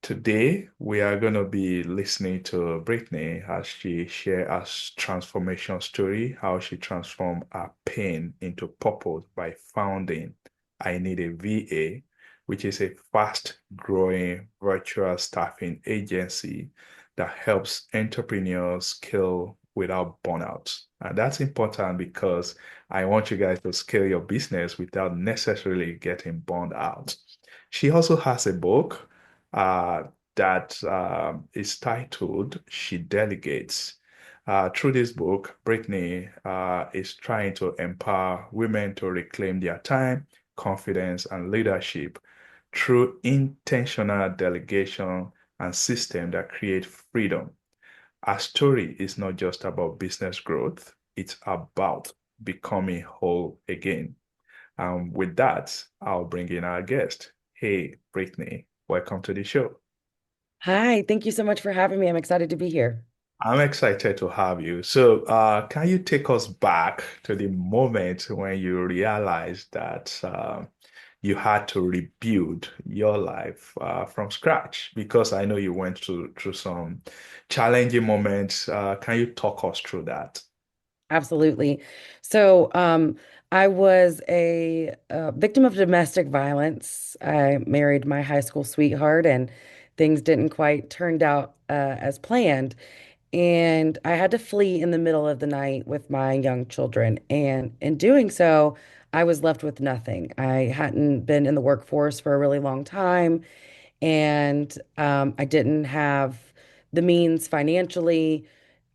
Today, we are going to be listening to Brittany as she shares her transformation story, how she transformed her pain into purpose by founding I Need a VA, which is a fast-growing virtual staffing agency that helps entrepreneurs scale without burnout. And that's important because I want you guys to scale your business without necessarily getting burned out. She also has a book uh, that is titled She Delegates. Through this book, Brittany is trying to empower women to reclaim their time, confidence, and leadership through intentional delegation and systems that create freedom. Our story is not just about business growth, it's about becoming whole again. With that, I'll bring in our guest. Hey, Brittany, welcome to the show. Hi, thank you so much for having me. I'm excited to be here. I'm excited to have you. So, can you take us back to the moment when you realized that you had to rebuild your life from scratch? Because I know you went through some challenging moments. Can you talk us through that? Absolutely. So, I was a victim of domestic violence. I married my high school sweetheart, and things didn't quite turned out as planned. And I had to flee in the middle of the night with my young children. And in doing so, I was left with nothing. I hadn't been in the workforce for a really long time. And I didn't have the means financially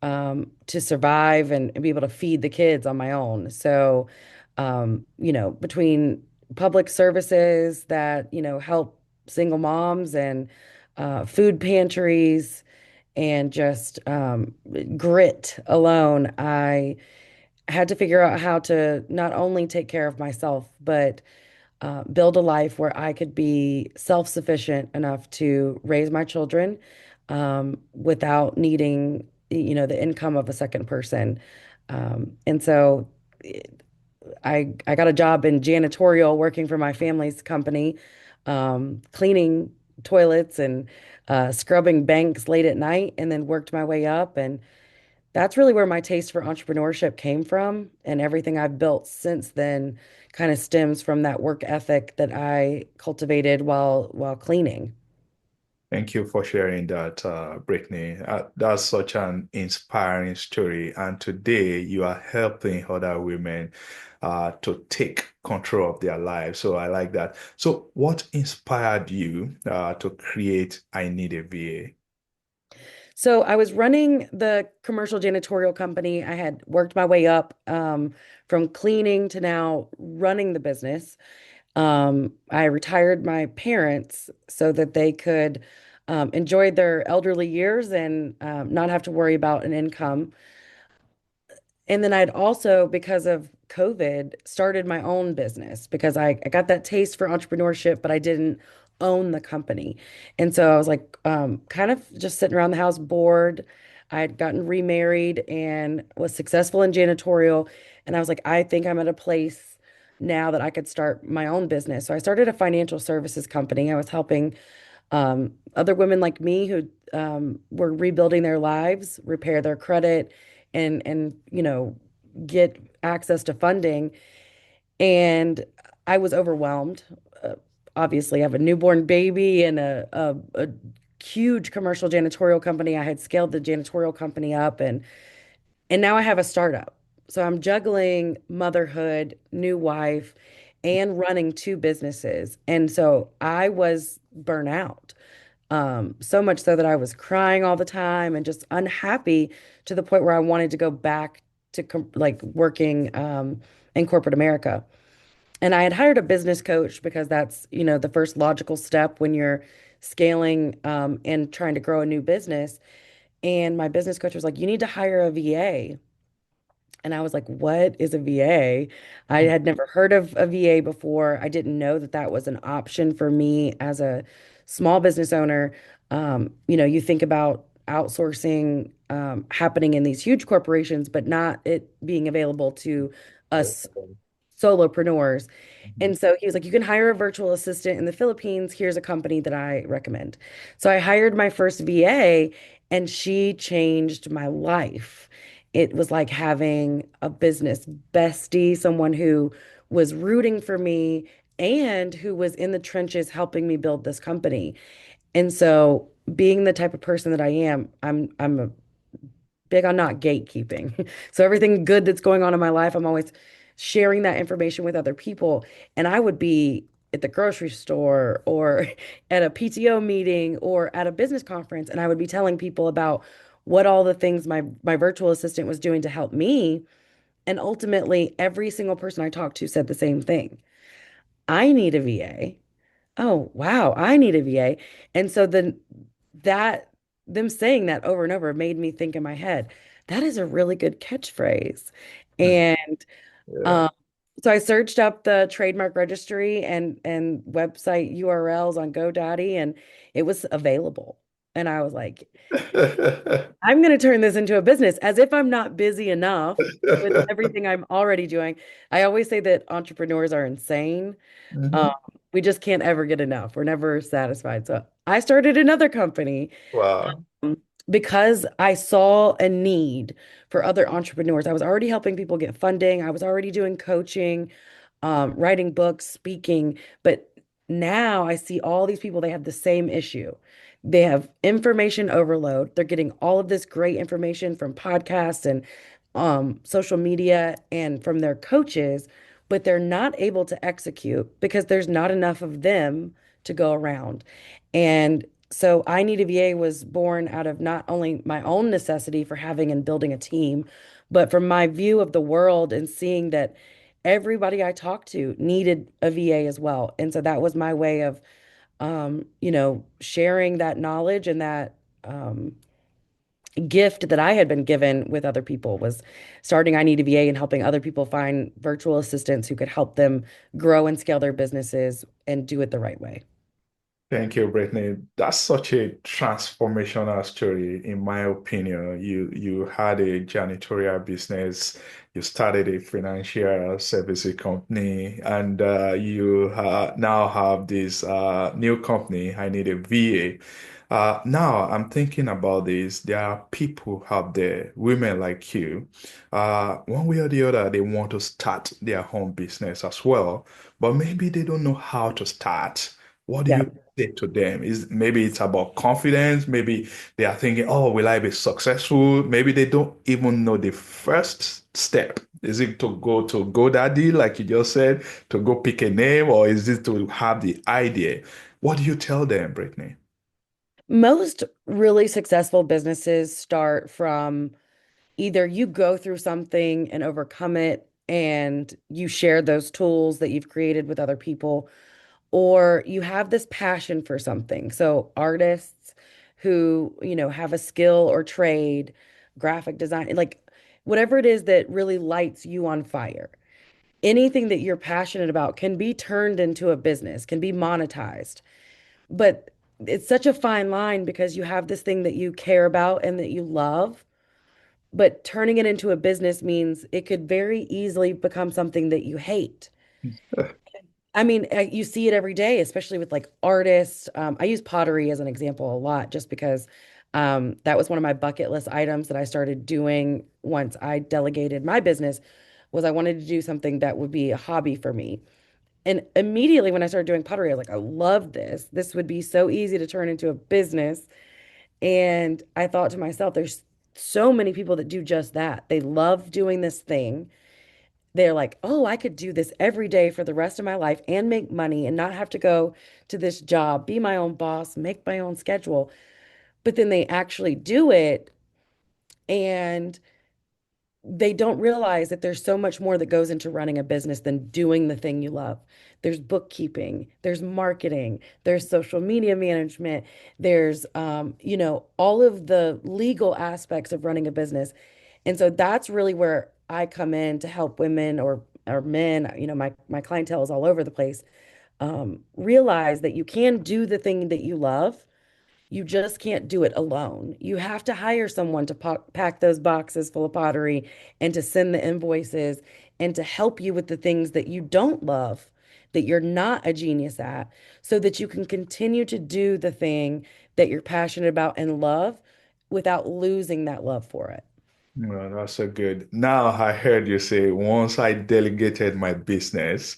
to survive and be able to feed the kids on my own. So, between public services that, help single moms and food pantries and just grit alone, I had to figure out how to not only take care of myself, but build a life where I could be self-sufficient enough to raise my children without needing, the income of a second person. And so I got a job in janitorial working for my family's company, cleaning toilets and scrubbing banks late at night, and then worked my way up. And that's really where my taste for entrepreneurship came from. And everything I've built since then kind of stems from that work ethic that I cultivated while cleaning. Thank you for sharing that, Brittany. That's such an inspiring story. And today you are helping other women to take control of their lives. So I like that. So, what inspired you to create I Need a VA? So I was running the commercial janitorial company. I had worked my way up from cleaning to now running the business. I retired my parents so that they could enjoy their elderly years and not have to worry about an income. And then I'd also, because of COVID, started my own business because I got that taste for entrepreneurship, but I didn't own the company. And so I was like, kind of just sitting around the house bored. I had gotten remarried and was successful in janitorial. And I was like, I think I'm at a place now that I could start my own business. So I started a financial services company. I was helping other women like me who were rebuilding their lives, repair their credit, and get access to funding. And I was overwhelmed. Uh, Obviously, I have a newborn baby and a huge commercial janitorial company. I had scaled the janitorial company up, and now I have a startup. So I'm juggling motherhood, new wife, and running two businesses. And so I was burnout. So much so that I was crying all the time and just unhappy to the point where I wanted to go back to like working in corporate America. And I had hired a business coach because that's, the first logical step when you're scaling and trying to grow a new business. And my business coach was like, you need to hire a VA. And I was like, what is a VA? I had never heard of a VA before. I didn't know that that was an option for me as a small business owner. You think about outsourcing happening in these huge corporations, but not it being available to us solopreneurs. Mhm. And so he was like, you can hire a virtual assistant in the Philippines. Here's a company that I recommend. So I hired my first VA and she changed my life. It was like having a business bestie, someone who was rooting for me and who was in the trenches helping me build this company. And so being the type of person that I am, I'm a big on not gatekeeping. So everything good that's going on in my life, I'm always sharing that information with other people. And I would be at the grocery store or at a PTO meeting or at a business conference, and I would be telling people about what all the things my virtual assistant was doing to help me. And ultimately, every single person I talked to said the same thing. I need a VA. Oh, wow, I need a VA. And so then that them saying that over and over made me think in my head, that is a really good catchphrase. And Yeah. um, so I searched up the trademark registry and website URLs on GoDaddy and it was available. And I was like, I'm going to turn this into a business as if I'm not busy enough with everything I'm already doing. I always say that entrepreneurs are insane. Um, Mhm. we just can't ever get enough. We're never satisfied. So I started another company Wow. because I saw a need for other entrepreneurs. I was already helping people get funding. I was already doing coaching, writing books, speaking. But now I see all these people, they have the same issue. They have information overload. They're getting all of this great information from podcasts and social media and from their coaches, but they're not able to execute because there's not enough of them to go around. And so I Need a VA was born out of not only my own necessity for having and building a team, but from my view of the world and seeing that everybody I talked to needed a VA as well. And so that was my way of, sharing that knowledge and that gift that I had been given with other people was starting I Need a VA and helping other people find virtual assistants who could help them grow and scale their businesses and do it the right way. Thank you, Brittany. That's such a transformational story, in my opinion. You had a janitorial business, you started a financial services company, and you now have this new company. I Need a VA. Now I'm thinking about this. There are people out there, women like you, one way or the other, they want to start their home business as well, but maybe they don't know how to start. What do Yeah. you say to them? Is maybe it's about confidence, maybe they are thinking, oh, will I be successful? Maybe they don't even know the first step. Is it to go to GoDaddy, like you just said, to go pick a name, or is it to have the idea? What do you tell them, Brittany? Most really successful businesses start from either you go through something and overcome it and you share those tools that you've created with other people, or you have this passion for something. So artists who, have a skill or trade, graphic design, like whatever it is that really lights you on fire. Anything that you're passionate about can be turned into a business, can be monetized. But it's such a fine line because you have this thing that you care about and that you love, but turning it into a business means it could very easily become something that you hate. I mean, you see it every day, especially with like artists. I use pottery as an example a lot just because that was one of my bucket list items that I started doing once I delegated my business was I wanted to do something that would be a hobby for me. And immediately when I started doing pottery, I was like, I love this. This would be so easy to turn into a business. And I thought to myself, there's so many people that do just that. They love doing this thing. They're like, oh, I could do this every day for the rest of my life and make money and not have to go to this job, be my own boss, make my own schedule. But then they actually do it and they don't realize that there's so much more that goes into running a business than doing the thing you love. There's bookkeeping, there's marketing, there's social media management, there's all of the legal aspects of running a business. And so that's really where I come in to help women or men, my clientele is all over the place, realize that you can do the thing that you love. You just can't do it alone. You have to hire someone to pack those boxes full of pottery and to send the invoices and to help you with the things that you don't love, that you're not a genius at, so that you can continue to do the thing that you're passionate about and love without losing that love for it. Well, that's so good. Now I heard you say once I delegated my business.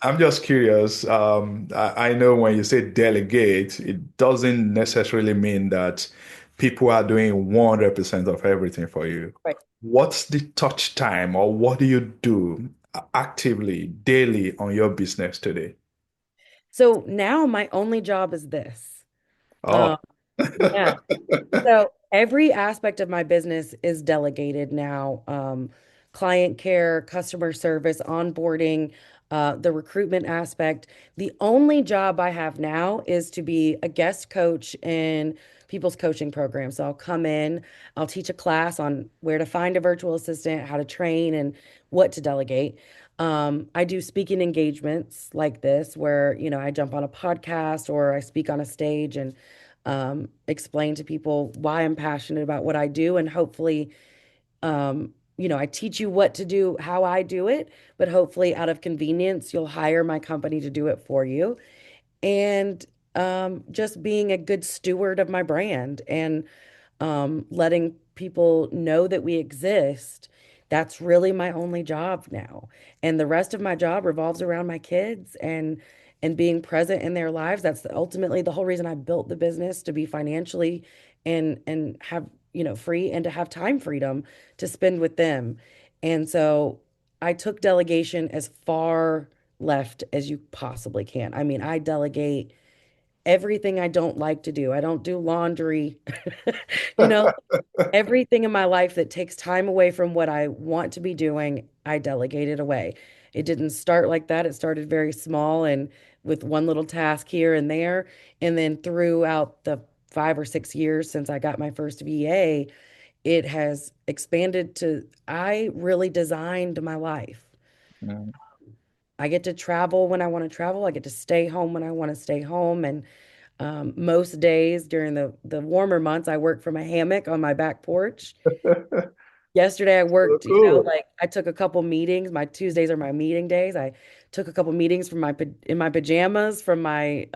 I'm just curious. I know when you say delegate, it doesn't necessarily mean that people are doing 100% of everything for you. Right. What's the touch time, or what do you do actively, daily on your business today? So now my only job is this. Oh. Um, yeah. So every aspect of my business is delegated now. Client care, customer service, onboarding, the recruitment aspect. The only job I have now is to be a guest coach in people's coaching programs. So I'll come in, I'll teach a class on where to find a virtual assistant, how to train, and what to delegate. I do speaking engagements like this where, I jump on a podcast or I speak on a stage and explain to people why I'm passionate about what I do. And hopefully, I teach you what to do, how I do it, but hopefully, out of convenience, you'll hire my company to do it for you. And just being a good steward of my brand and letting people know that we exist. That's really my only job now. And the rest of my job revolves around my kids and being present in their lives. That's ultimately the whole reason I built the business, to be financially and have, free and to have time freedom to spend with them. And so I took delegation as far left as you possibly can. I mean, I delegate everything I don't like to do. I don't do laundry. You know, everything in my life that takes time away from what I want to be doing, I delegate it away. It didn't start like that. It started very small and with one little task here and there. And then throughout the 5 or 6 years since I got my first VA, it has expanded to I really designed my life. Mm. I get to travel when I want to travel. I get to stay home when I want to stay home. And most days during the warmer months, I work from a hammock on my back porch. Yesterday I So worked, cool. like I took a couple meetings. My Tuesdays are my meeting days. I took a couple meetings from in my pajamas from my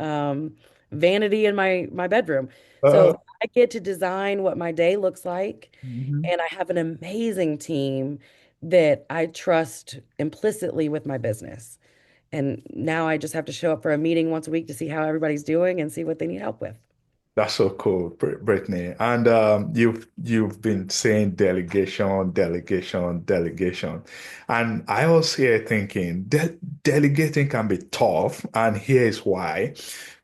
vanity in my bedroom. Uh, So I get to design what my day looks like, mhm. and I have an amazing team that I trust implicitly with my business. And now I just have to show up for a meeting once a week to see how everybody's doing and see what they need help with. That's so cool, Brittany. And you've been saying delegation, delegation, delegation, and I was here thinking delegating can be tough, and here's why.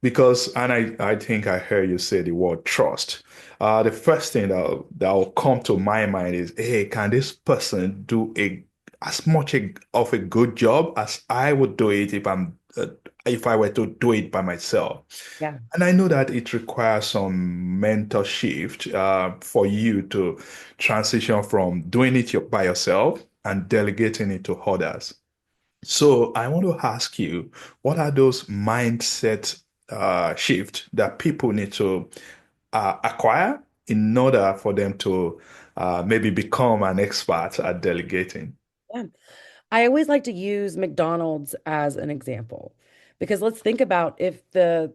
Because, and I think I heard you say the word trust. The first thing that will come to my mind is, hey, can this person do as much of a good job as I would do it if I were to do it by myself? Yeah. And I know that it requires some mental shift for you to transition from doing it by yourself and delegating it to others. So I want to ask you, what are those mindset shifts that people need to acquire in order for them to maybe become an expert at delegating? Yeah. I always like to use McDonald's as an example because let's think about if the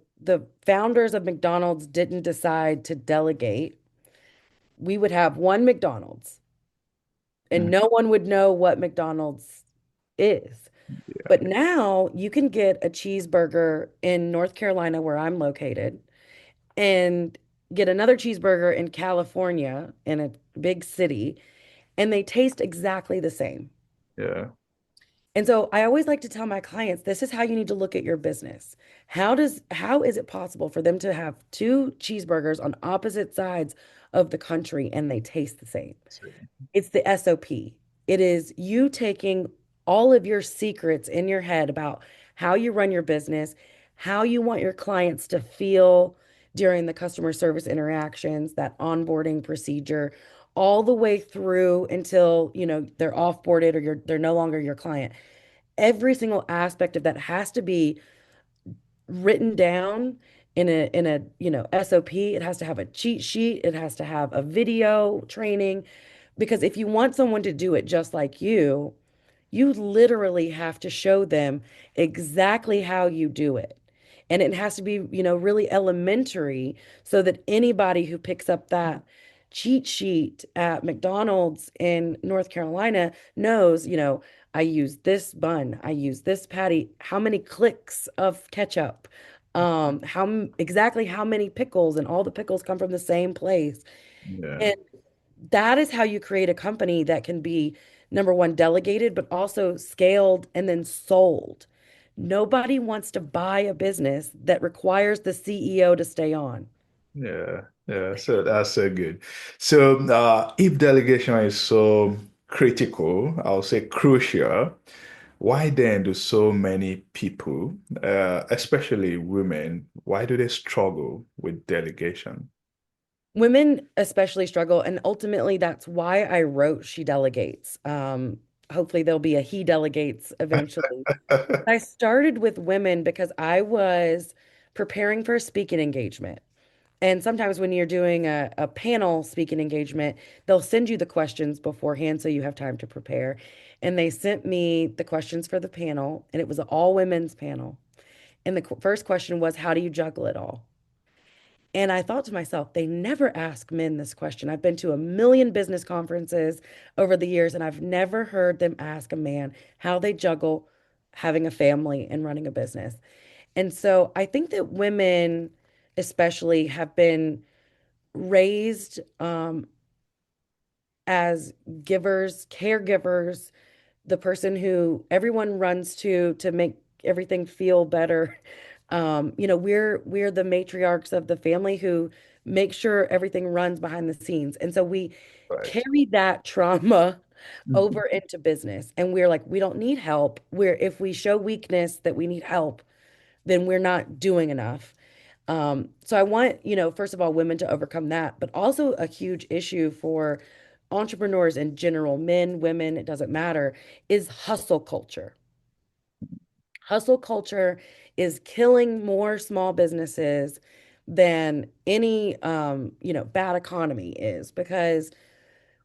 founders of McDonald's didn't decide to delegate, we would have one McDonald's and Mm, no one would know what McDonald's is. yeah, But now you can get a cheeseburger in North Carolina where I'm located and get another cheeseburger in California in a big city and they taste exactly the same. yeah. And so I always like to tell my clients, this is how you need to look at your business. How is it possible for them to have two cheeseburgers on opposite sides of the country and they taste the same? It's the SOP. It is you taking all of your secrets in your head about how you run your business, how you want your clients to feel during the customer service interactions, that onboarding procedure, all the way through until, they're offboarded or they're no longer your client. Every single aspect of that has to be written down in a SOP. It has to have a cheat sheet. It has to have a video training because if you want someone to do it just like you, You literally have to show them exactly how you do it. And it has to be, really elementary so that anybody who picks up that cheat sheet at McDonald's in North Carolina knows, I use this bun, I use this patty, how many clicks of ketchup, exactly how many pickles, and all the pickles come from the same place. Yeah. And that is how you create a company that can be, number one, delegated, but also scaled and then sold. Nobody wants to buy a business that requires the CEO to stay on. Yeah, yeah. So that's so good. So, if delegation is so critical, I'll say crucial, why then do so many people, especially women, why do they struggle with delegation? Women especially struggle, and ultimately that's why I wrote She Delegates. Hopefully there'll be a He Delegates eventually. I started with women because I was preparing for a speaking engagement. And sometimes when you're doing a panel speaking engagement, they'll send you the questions beforehand so you have time to prepare. And they sent me the questions for the panel, and it was an all women's panel. And the first question was, how do you juggle it all? And I thought to myself, they never ask men this question. I've been to a million business conferences over the years, and I've never heard them ask a man how they juggle having a family and running a business. And so I think that women, especially, have been raised as givers, caregivers, the person who everyone runs to make everything feel better. We're the matriarchs of the family who make sure everything runs behind the scenes. And so we Right. carry that trauma Mhm. over into business. And we're like, we don't need help. If we show weakness that we need help, then we're not doing enough. So I want, first of all, women to overcome that, but also a huge issue for entrepreneurs in general, men, women, it doesn't matter, is hustle culture. Hustle culture is killing more small businesses than any, bad economy is, because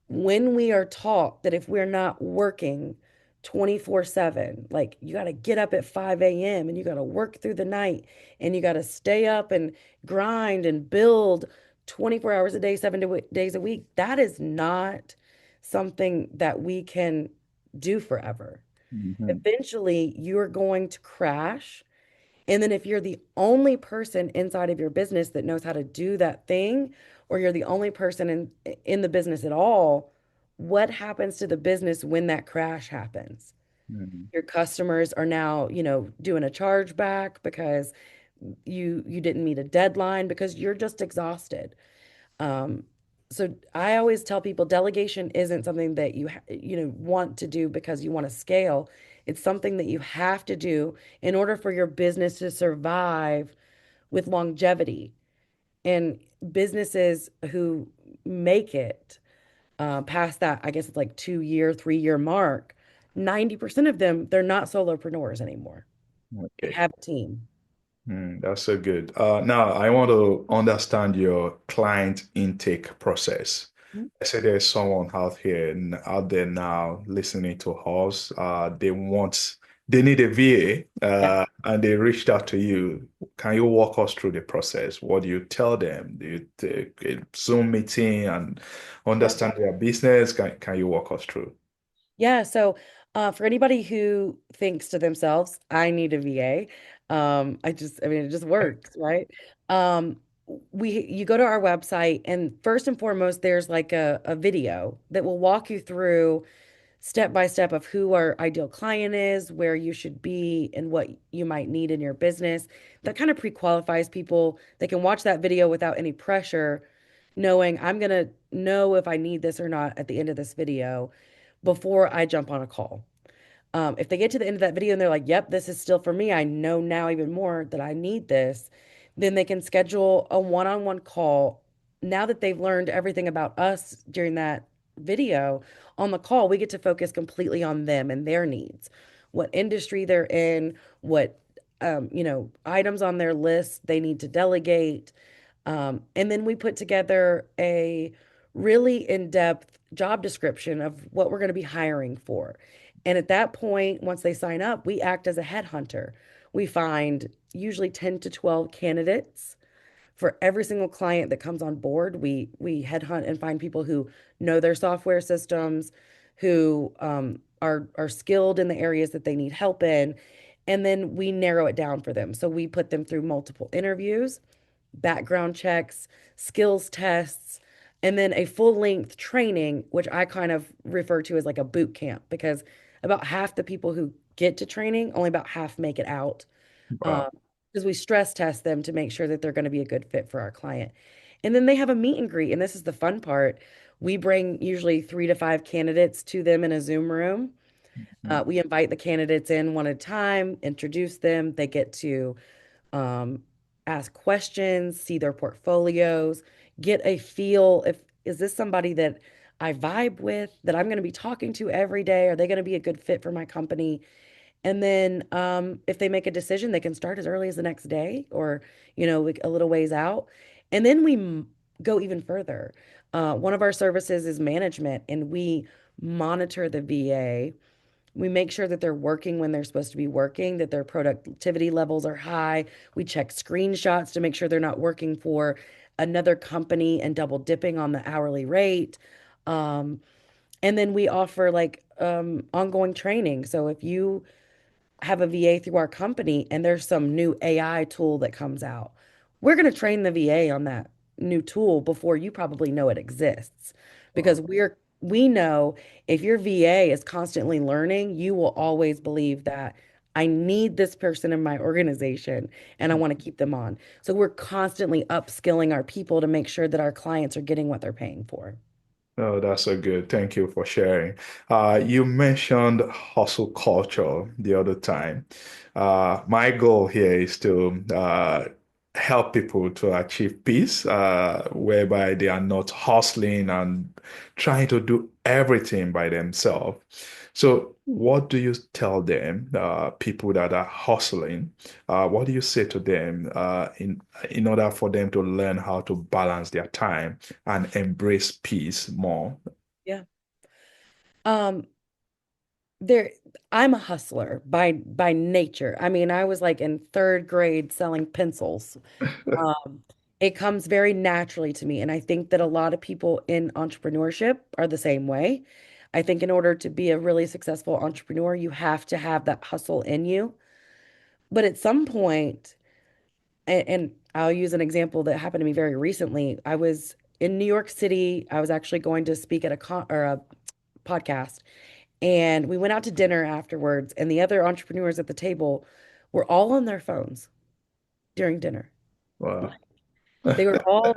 when we are taught that if we're not working 24/7, like you got to get up at 5 a.m. and you got to work through the night and you got to stay up and grind and build 24 hours a day, days a week, that is not something that we can do forever. Mhm. Eventually, you're going to crash. And then if you're the only person inside of your business that knows how to do that thing, or you're the only person in the business at all, what happens to the business when that crash happens? Mhm. Your customers are now, doing a chargeback because you didn't meet a deadline because you're just exhausted. Um, so I always tell people delegation isn't something that want to do because you want to scale. It's something that you have to do in order for your business to survive with longevity. And businesses who make it past that, I guess it's like 2 year, 3 year mark, 90% of them, they're not solopreneurs anymore. They Okay. have a team. That's so good. Now, I want to understand your client intake process. Mhm. I say there's someone out there now listening to us. They need a VA, Yeah. and they reached out to you. Can you walk us through the process? What do you tell them? Do you take a Zoom meeting and Yep. understand their business? Can you walk us through? Yeah, so for anybody who thinks to themselves, I need a VA, I mean, it just works, right? Um, you go to our website, and first and foremost, there's like a video that will walk you through step by step of who our ideal client is, where you should be, and what you might need in your business. That kind of pre-qualifies people. They can watch that video without any pressure, knowing I'm gonna know if I need this or not at the end of this video before I jump on a call. If they get to the end of that video and they're like, yep, this is still for me, I know now even more that I need this, then they can schedule a one-on-one call. Now that they've learned everything about us during that video, on the call, we get to focus completely on them and their needs, what industry they're in, what items on their list they need to delegate. And then we put together a really in-depth job description of what we're going to be hiring for. And at that point, once they sign up, we act as a headhunter. We find usually 10 to 12 candidates for every single client that comes on board. We headhunt and find people who know their software systems, who are skilled in the areas that they need help in, and then we narrow it down for them. So we put them through multiple interviews, background checks, skills tests, and then a full-length training, which I kind of refer to as like a boot camp, because about half the people who get to training, only about half make it out. Wow. Because we stress test them to make sure that they're going to be a good fit for our client. And then they have a meet and greet, and this is the fun part. We bring usually 3 to 5 candidates to them in a Zoom room. Mm. We invite the candidates in one at a time, introduce them. They get to um, ask questions, see their portfolios, get a feel if is this somebody that I vibe with, that I'm going to be talking to every day? Are they going to be a good fit for my company? And then if they make a decision, they can start as early as the next day or, like a little ways out. And then go even further. One of our services is management, and we monitor the VA. We make sure that they're working when they're supposed to be working, that their productivity levels are high. We check screenshots to make sure they're not working for another company and double dipping on the hourly rate. Um, and then we offer like ongoing training. So if you have a VA through our company and there's some new AI tool that comes out, we're going to train the VA on that new tool before you probably know it exists. Because Wow. we know if your VA is constantly learning, you will always believe that I need this person in my organization and I want to keep them on. So we're constantly upskilling our people to make sure that our clients are getting what they're paying for. Oh, that's so good. Thank you for sharing. You mentioned hustle culture the other time. My goal here is to help people to achieve peace, whereby they are not hustling and trying to do everything by themselves. So, what do you tell them, people that are hustling? What do you say to them in order for them to learn how to balance their time and embrace peace more? Yeah. Um, there I'm a hustler by nature. I mean, I was like in third grade selling pencils. Um, it comes very naturally to me, and I think that a lot of people in entrepreneurship are the same way. I think in order to be a really successful entrepreneur, you have to have that hustle in you. But at some point, and I'll use an example that happened to me very recently. I was in New York City. I was actually going to speak at a podcast. And we went out to dinner afterwards, and the other entrepreneurs at the table were all on their phones during dinner. Wow. They were all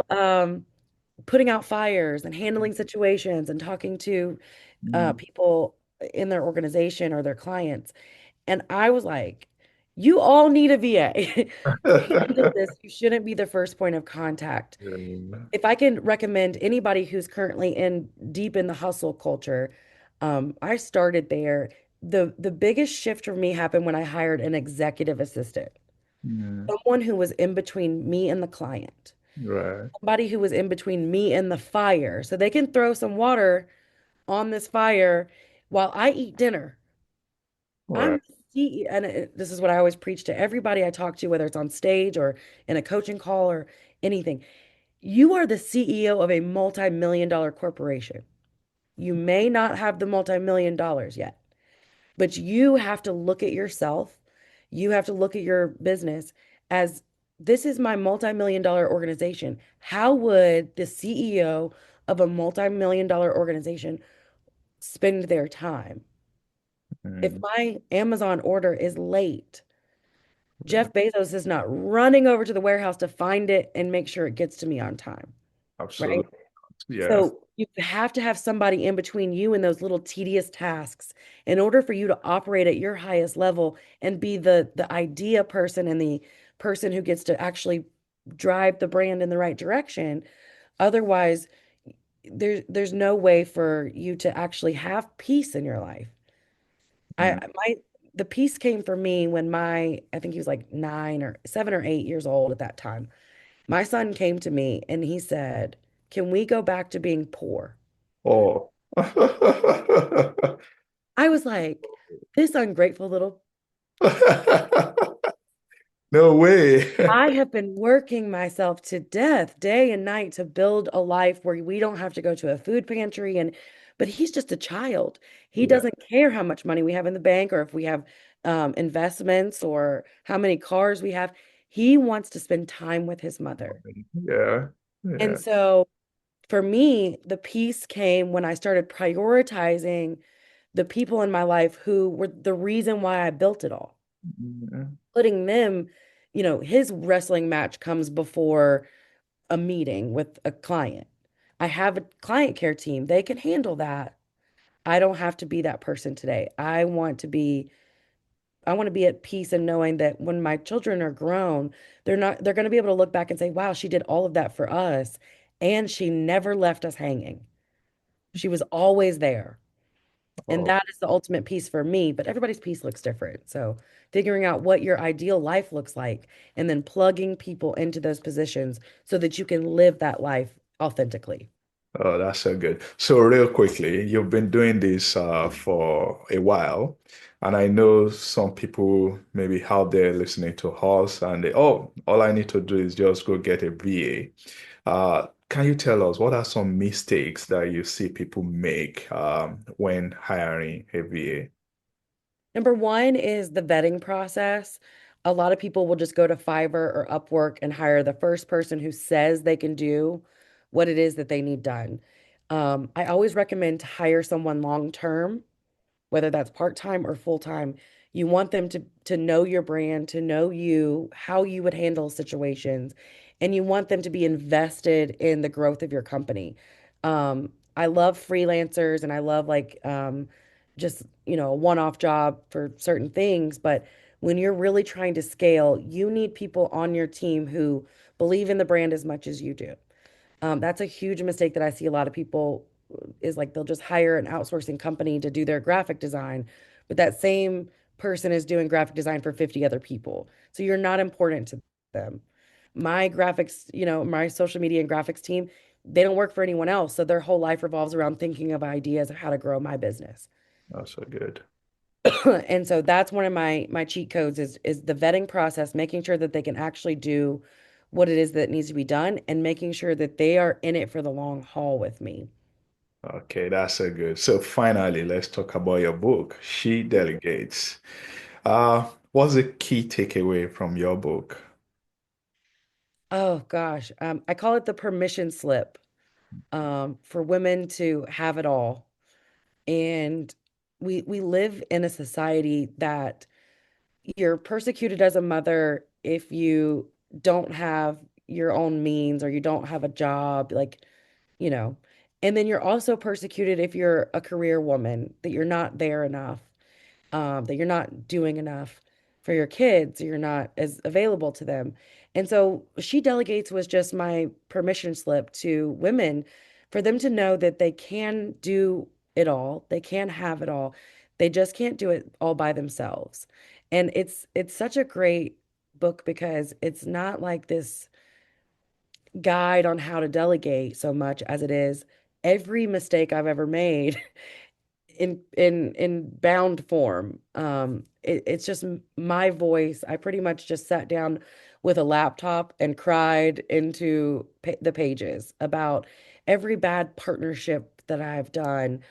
putting out fires and handling situations and talking to Mm. people in their organization or their clients. And I was like, you all need a VA to handle this. You shouldn't be the first point of contact. Yeah. If I can recommend anybody who's currently in deep in the hustle culture, I started there. The biggest shift for me happened when I hired an executive assistant, Mm. someone who was in between me and the client, Right. somebody who was in between me and the fire, so they can throw some water on this fire while I eat dinner. I'm Right. the CEO, and this is what I always preach to everybody I talk to, whether it's on stage or in a coaching call or anything. You are the CEO of a multi-million dollar corporation. You may not have the multi-million dollars yet, but you have to look at yourself. You have to look at your business as this is my multi-million dollar organization. How would the CEO of a multi-million dollar organization spend their time? If Mm. my Amazon order is late, Jeff Bezos is not running over to the warehouse to find it and make sure it gets to me on time, right? Absolutely. Yeah. So you have to have somebody in between you and those little tedious tasks in order for you to operate at your highest level and be the idea person and the person who gets to actually drive the brand in the right direction. Otherwise, there's no way for you to actually have peace in your life. Mm. The peace came for me when I think he was like 9 or 7 or 8 years old at that time. My son came to me and he said, "Can we go back to being poor?" Oh. I was like, this ungrateful little. No way. I have been working myself to death day and night to build a life where we don't have to go to a food pantry but he's just a child. He Yeah. doesn't care how much money we have in the bank or if we have investments or how many cars we have. He wants to spend time with his mother. Yeah. And Yeah. so for me, the peace came when I started prioritizing the people in my life who were the reason why I built it all. Yeah. Putting them, his wrestling match comes before a meeting with a client. I have a client care team. They can handle that. I don't have to be that person today. I want to be at peace and knowing that when my children are grown, they're going to be able to look back and say, "Wow, she did all of that for us and she never left us hanging. She was always there." And Oh, that is the ultimate peace for me, but everybody's peace looks different. So, figuring out what your ideal life looks like and then plugging people into those positions so that you can live that life authentically. oh, that's so good. So, real quickly, you've been doing this for a while, and I know some people maybe out there listening to us, and oh, all I need to do is just go get a VA. Can you tell us what are some mistakes that you see people make when hiring a VA? Number one is the vetting process. A lot of people will just go to Fiverr or Upwork and hire the first person who says they can do what it is that they need done. I always recommend to hire someone long term, whether that's part-time or full-time. You want them to know your brand, to know you, how you would handle situations, and you want them to be invested in the growth of your company. I love freelancers and I love just, a one-off job for certain things, but when you're really trying to scale, you need people on your team who believe in the brand as much as you do. That's a huge mistake that I see a lot of people is like they'll just hire an outsourcing company to do their graphic design, but that same person is doing graphic design for 50 other people. So you're not important to them. My graphics, my social media and graphics team, they don't work for anyone else. So their whole life revolves around thinking of ideas of how to grow my business. That's so good. And so that's one of my cheat codes is the vetting process, making sure that they can actually do what it is that needs to be done and making sure that they are in it for the long haul with me. Okay, that's so good. So finally, let's talk about your book, She Delegates. What's the key takeaway from your book? Oh gosh, I call it the permission slip for women to have it all. And we live in a society that you're persecuted as a mother if you don't have your own means or you don't have a job, you know. And then you're also persecuted if you're a career woman, that you're not there enough, that you're not doing enough for your kids, you're not as available to them. And so She Delegates was just my permission slip to women for them to know that they can do it all, they can have it all. They just can't do it all by themselves. And it's such a great book because it's not like this guide on how to delegate so much as it is every mistake I've ever made in bound form. It's just my voice. I pretty much just sat down with a laptop and cried into pa the pages about every bad partnership that I've done.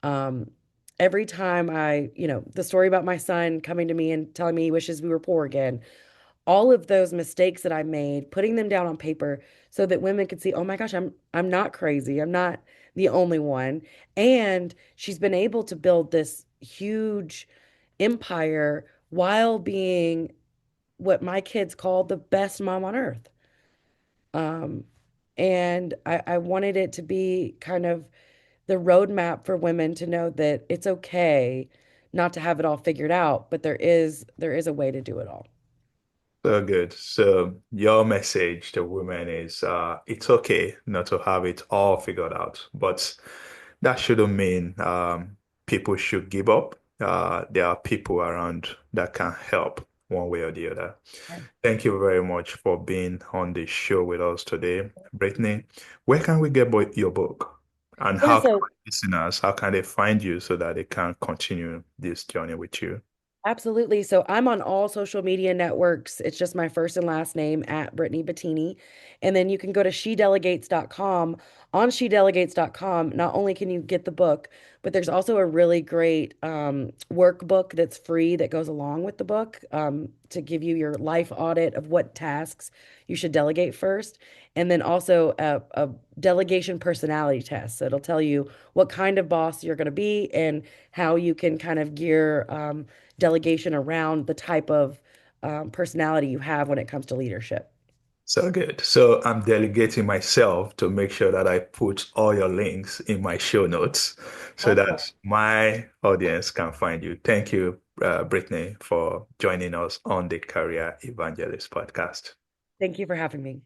Um, every time the story about my son coming to me and telling me he wishes we were poor again, all of those mistakes that I made, putting them down on paper so that women could see, oh my gosh, I'm not crazy. I'm not the only one. And she's been able to build this huge empire while being what my kids call the best mom on earth. Um, and I wanted it to be kind of the roadmap for women to know that it's okay not to have it all figured out, but there is a way to do it all. So good. So your message to women is it's okay not to have it all figured out, but that shouldn't mean people should give up. There are people around that can help one way or the other. Thank you very much for being on the show with us today, Brittany. Where can we get your book? And Yeah, how can so we listeners, how can they find you so that they can continue this journey with you? Absolutely. So I'm on all social media networks. It's just my first and last name at Brittany Bettini. And then you can go to shedelegates.com. On shedelegates.com, not only can you get the book, but there's also a really great workbook that's free that goes along with the book to give you your life audit of what tasks you should delegate first. And then also a delegation personality test. So it'll tell you what kind of boss you're going to be and how you can kind of gear delegation around the type of personality you have when it comes to leadership. So good. So I'm delegating myself to make sure that I put all your links in my show notes so Awesome. that my audience can find you. Thank you, Brittany, for joining us on the Career Evangelist podcast. Thank you for having me.